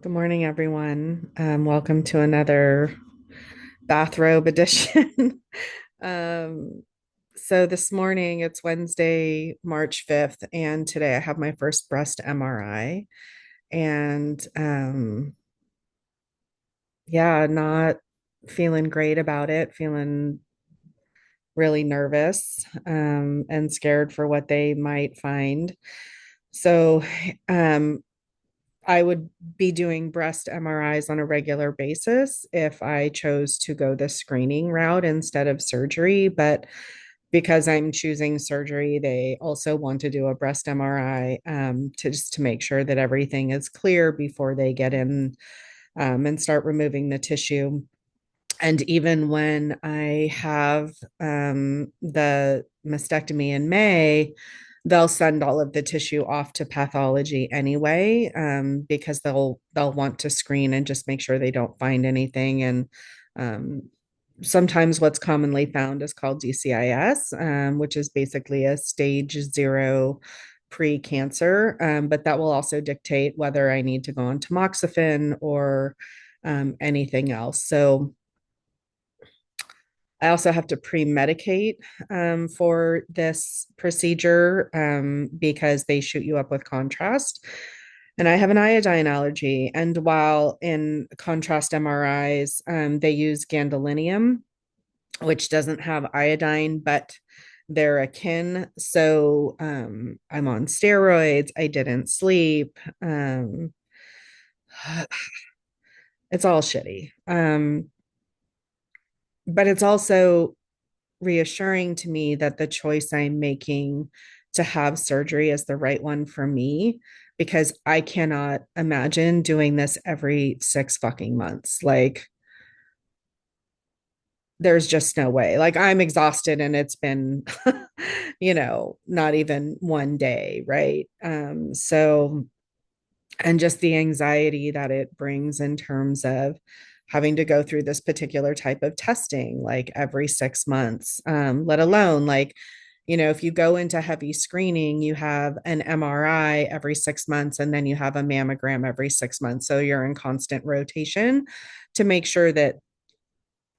Good morning, everyone. Welcome to another bathrobe edition. um, so this morning, it's Wednesday, March 5th, and today I have my first breast MRI. And yeah, not feeling great about it, feeling really nervous and scared for what they might find. So um, I would be doing breast MRIs on a regular basis if I chose to go the screening route instead of surgery. But because I'm choosing surgery, they also want to do a breast MRI to just to make sure that everything is clear before they get in and start removing the tissue. And even when I have the mastectomy in May, they'll send all of the tissue off to pathology anyway, because they'll want to screen and just make sure they don't find anything. And um, sometimes what's commonly found is called DCIS, which is basically a stage zero pre-cancer, but that will also dictate whether I need to go on tamoxifen or anything else. So I also have to premedicate for this procedure because they shoot you up with contrast. And I have an iodine allergy. And while in contrast MRIs, they use gadolinium, which doesn't have iodine, but they're akin. So I'm on steroids. I didn't sleep. It's all shitty. But it's also reassuring to me that the choice I'm making to have surgery is the right one for me because I cannot imagine doing this every 6 fucking months. Like, there's just no way. Like, I'm exhausted and it's been, not even one day. Right. And just the anxiety that it brings in terms of having to go through this particular type of testing like every 6 months, let alone like, if you go into heavy screening, you have an MRI every 6 months and then you have a mammogram every 6 months. So you're in constant rotation to make sure that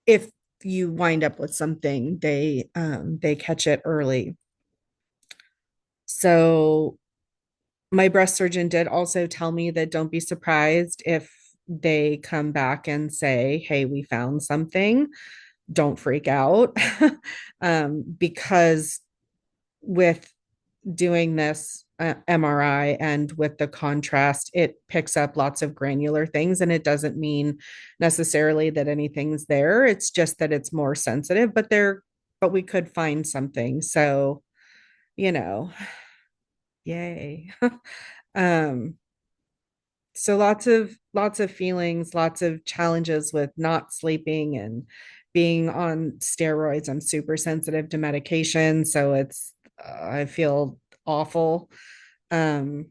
if you wind up with something, they catch it early. So my breast surgeon did also tell me that don't be surprised if they come back and say, hey, we found something. Don't freak out. Because with doing this MRI and with the contrast, it picks up lots of granular things. And it doesn't mean necessarily that anything's there. It's just that it's more sensitive, but we could find something. So, you know, yay. um, so lots of feelings, lots of challenges with not sleeping and being on steroids. I'm super sensitive to medication, so I feel awful. um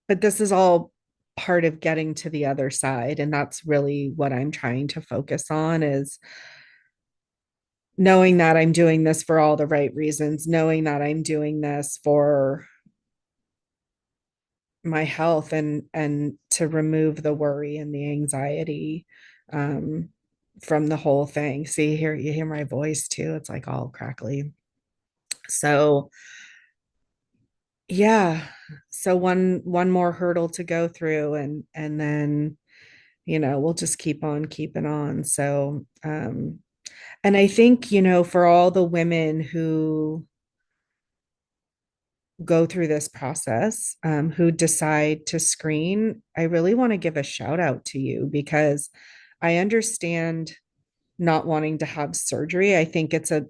but this is all part of getting to the other side, and that's really what I'm trying to focus on, is knowing that I'm doing this for all the right reasons, knowing that I'm doing this for my health and to remove the worry and the anxiety um from the whole thing. See, here you hear my voice too, it's like all crackly. So yeah, so one more hurdle to go through, and then we'll just keep on keeping on. So and I think, for all the women who go through this process, who decide to screen, I really want to give a shout out to you because I understand not wanting to have surgery. I think it's a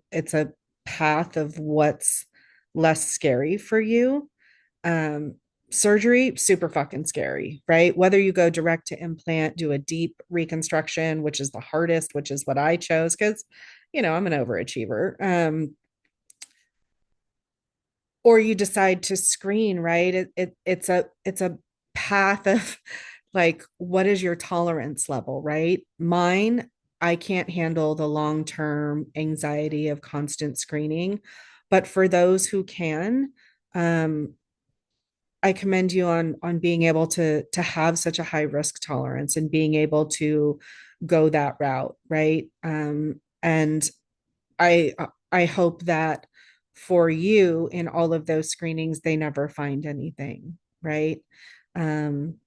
path of what's less scary for you. Um, Surgery, super fucking scary, right? Whether you go direct to implant, do a deep reconstruction, which is the hardest, which is what I chose because, I'm an overachiever. Or you decide to screen, right? It's a path of like, what is your tolerance level, right? Mine, I can't handle the long-term anxiety of constant screening, but for those who can, um I commend you on being able to have such a high risk tolerance and being able to go that route, right? And I I hope that for you in all of those screenings they never find anything, right? Um,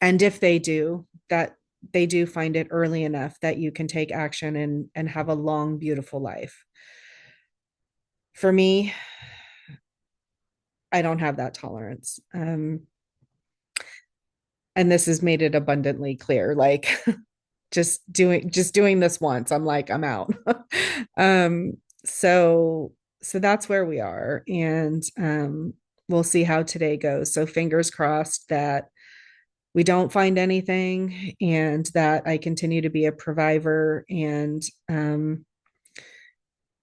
and if they do, that they do find it early enough that you can take action and have a long, beautiful life. For me, I don't have that tolerance. And this has made it abundantly clear. Like just doing this once, I'm like, I'm out. um, so so that's where we are. And we'll see how today goes. So fingers crossed that we don't find anything and that I continue to be a provider and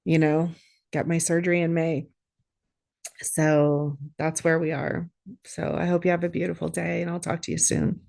you know, get my surgery in May. So that's where we are. So I hope you have a beautiful day and I'll talk to you soon.